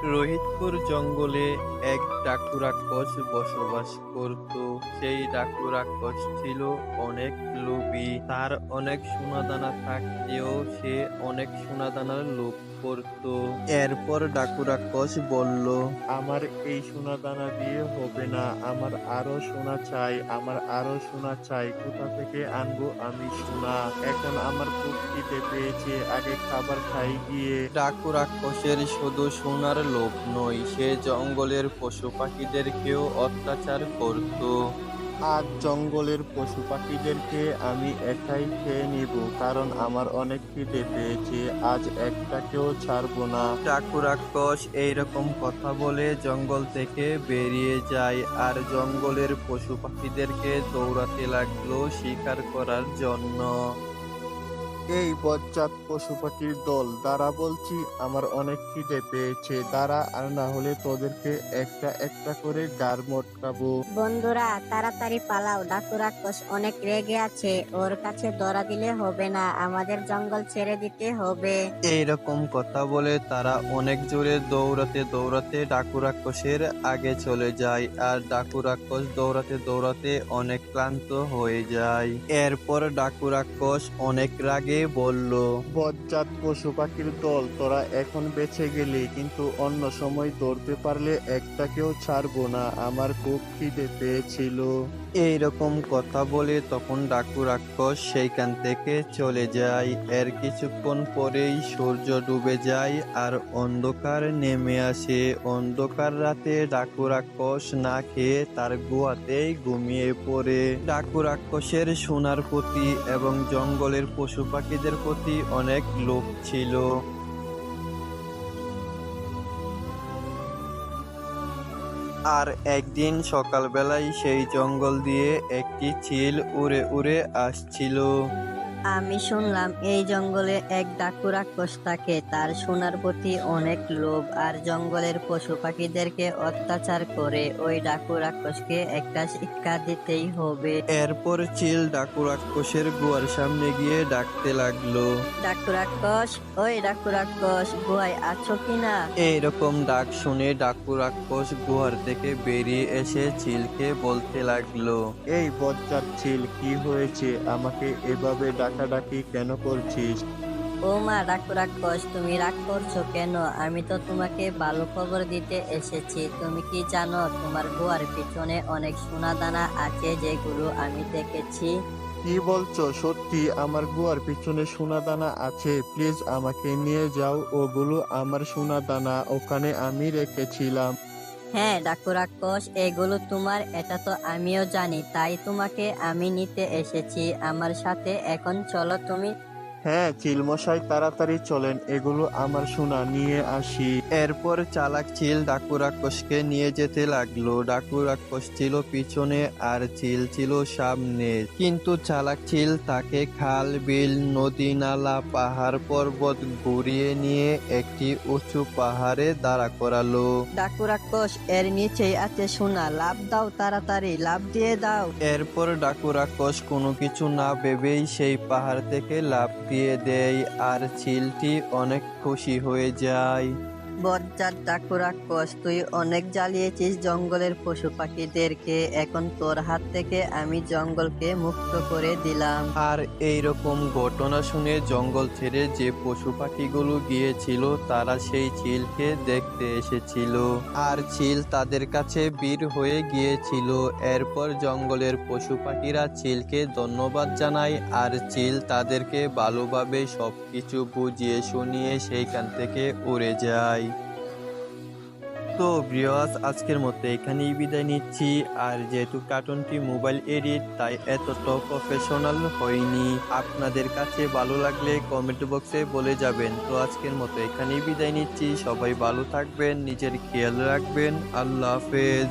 রোহিতপুর জঙ্গলে এক ডাকু রাক্ষস বসবাস করত। সেই ডাকু রাক্ষস ছিল অনেক লোভী। তার অনেক সোনাদানা থাকতেও সে অনেক সোনাদানার লোভ করত। এরপর ডাকু রাক্ষস বলল, আমার এই সোনাদানা দিয়ে হবে না, আমার আরো সোনা চাই, আমার আরো সোনা চাই। কোথা থেকে আনবো আমি সোনা? এখন আমার খুব খিদে পেয়েছে, আগে খাবার খাই গিয়ে। ডাকু রাক্ষসের শুধু সোনার লোভ নয়, সে জঙ্গলের পশু পাখিদেরকেও অত্যাচার করত। আজ জঙ্গলের পশু পাখিদেরকে আমি একাই খেয়ে নিব, কারণ আমার অনেক খিদে পেয়েছে, আজ একটাকেও ছাড়বো না। ডাকু রাক্ষস এইরকম কথা বলে জঙ্গল থেকে বেরিয়ে যায় আর জঙ্গলের পশু পাখিদেরকে দৌড়াতে লাগলো শিকার করার জন্য। এই বজ্জাত পশু পাখির দল, দাঁড়া বলছি, আমার অনেক খিদে পেয়েছে, দাঁড়া, আর না হলে তোদেরকে একটা একটা করে গাড় মটকাবো। বন্ধুরা তাড়াতাড়ি পালাও, ডাকু রাক্ষস অনেক রেগে আছে, ওর কাছে ধরা দিলে হবে না, আমাদের জঙ্গল ছেড়ে দিতে হবে। এইরকম কথা বলে তারা অনেক জোরে দৌড়াতে দৌড়াতে ডাকু রাক্ষসের আগে চলে যায় আর ডাকু রাক্ষস দৌড়াতে দৌড়াতে অনেক ক্লান্ত হয়ে যায়। এরপর ডাকু রাক্ষস অনেক রাগে বলল, বজ্জাত পশু পাখির দল, তোরা এখন বেঁচে গেলি, কিন্তু অন্য সময় ধরতে পারলে একটাকেও ছাড়বো না, আমার খুব খিদে পেয়েছিল। এইরকম কথা বলে তখন ডাকু রাক্ষস সেইখান থেকে চলে যায়। এর কিছুক্ষণ পরেই সূর্য ডুবে যায় আর অন্ধকার নেমে আসে। অন্ধকার রাতে ডাকু রাক্ষস না খেয়ে তার গুহাতেই ঘুমিয়ে পড়ে। ডাকু রাক্ষসের সোনার প্রতি এবং জঙ্গলের পশু পাখিদের প্রতি অনেক লোভ ছিল। আর একদিন সকালবেলায় সেই জঙ্গল দিয়ে একটি চিল উড়ে উড়ে আসছিল। আমি শুনলাম এই জঙ্গলে এক ডাকু রাক্ষস থাকে, তার সোনার প্রতি অনেক লোভ আর জঙ্গলের পশু পাখিদেরকে অত্যাচার করে। ওই ডাকু রাক্ষসকে একটা শিক্ষা দিতেই হবে। এরপর চিল ডাকু রাক্ষসের গুহার সামনে গিয়ে ডাকতে লাগলো, ডাকু রাক্ষস, ওই ডাকু রাক্ষস, গুহায় আছো কিনা? এইরকম ডাক শুনে ডাকু রাক্ষস গুহার থেকে বেরিয়ে এসে চিলকে বলতে লাগলো, এই বজ্জাত চিল, কি হয়েছে? আমাকে এভাবে ডাকাডাকি কেন করছিস? ও মা ডাকু রাক্ষস, তুমি রাগ করছো কেন? আমি তো তোমাকে ভালো খবর দিতে এসেছি। তুমি কি জানো তোমার গুহার পিছনে অনেক সোনা দানা আছে, যেগুলো আমি দেখেছি। কি বলছো? সত্যি আমার গুহার পিছনে সোনা দানা আছে? প্লিজ আমাকে নিয়ে যাও, ওগুলো আমার সোনা দানা, ওখানে আমি রেখেছিলাম। হ্যাঁ ডাকু রাক্ষস, এগুলো তোমার, এটা তো আমিও জানি, তাই তোমাকে আমি নিতে এসেছি আমার সাথে। এখন চলো তুমি। হ্যাঁ চিলমশাই, তাড়াতাড়ি চলেন, এগুলো আমার সোনা, নিয়ে আসি। এরপর চালাক চিল ডাকু রাক্ষসকে নিয়ে যেতে লাগলো। ডাকু রাক্ষস ছিল পিছনে আর চিল ছিল সামনে, কিন্তু চালাক চিল তাকে খাল বিল নদী নালা পাহাড় পর্বত ঘুরিয়ে নিয়ে একটি উঁচু পাহাড়ে দাঁড়া করালো। ডাকু রাক্ষস, এর নিচেই আছে সোনা, লাফ দাও, তাড়াতাড়ি লাফ দিয়ে দাও। এরপর ডাকু রাক্ষস কোনো কিছু না ভেবেই সেই পাহাড় থেকে লাফ দিয়ে দেয় আর চিলটি অনেক খুশি হয়ে যায়। বজ্জাত ডাকু রাক্ষস, তুই অনেক জ্বালিয়েছিস জঙ্গলের পশু পাখিদেরকে, এখন তোর হাত থেকে আমি জঙ্গলকে মুক্ত করে দিলাম। আর এইরকম ঘটনা শুনে জঙ্গল ছেড়ে যে পশু পাখিগুলো গিয়েছিল তারা সেই চিলকে দেখতে এসেছিল আর চিল তাদের কাছে বীর হয়ে গিয়েছিল। এরপর জঙ্গলের পশু পাখিরা চিলকে ধন্যবাদ জানায় আর চিল তাদেরকে ভালোভাবে সবকিছু বুঝিয়ে শুনিয়ে সেইখান থেকে উড়ে যায়। তো ভিউয়ার্স, আজকের মতো এখানেই বিদায় নিচ্ছি। আর যেহেতু কার্টুনটি মোবাইল এডিট, তাই এতটা প্রফেশনাল হয়নি। আপনাদের কাছে ভালো লাগলে কমেন্ট বক্সে বলে যাবেন। তো আজকের মতো এখানেই বিদায় নিচ্ছি। সবাই ভালো থাকবেন, নিজের খেয়াল রাখবেন। আল্লাহ হাফেজ।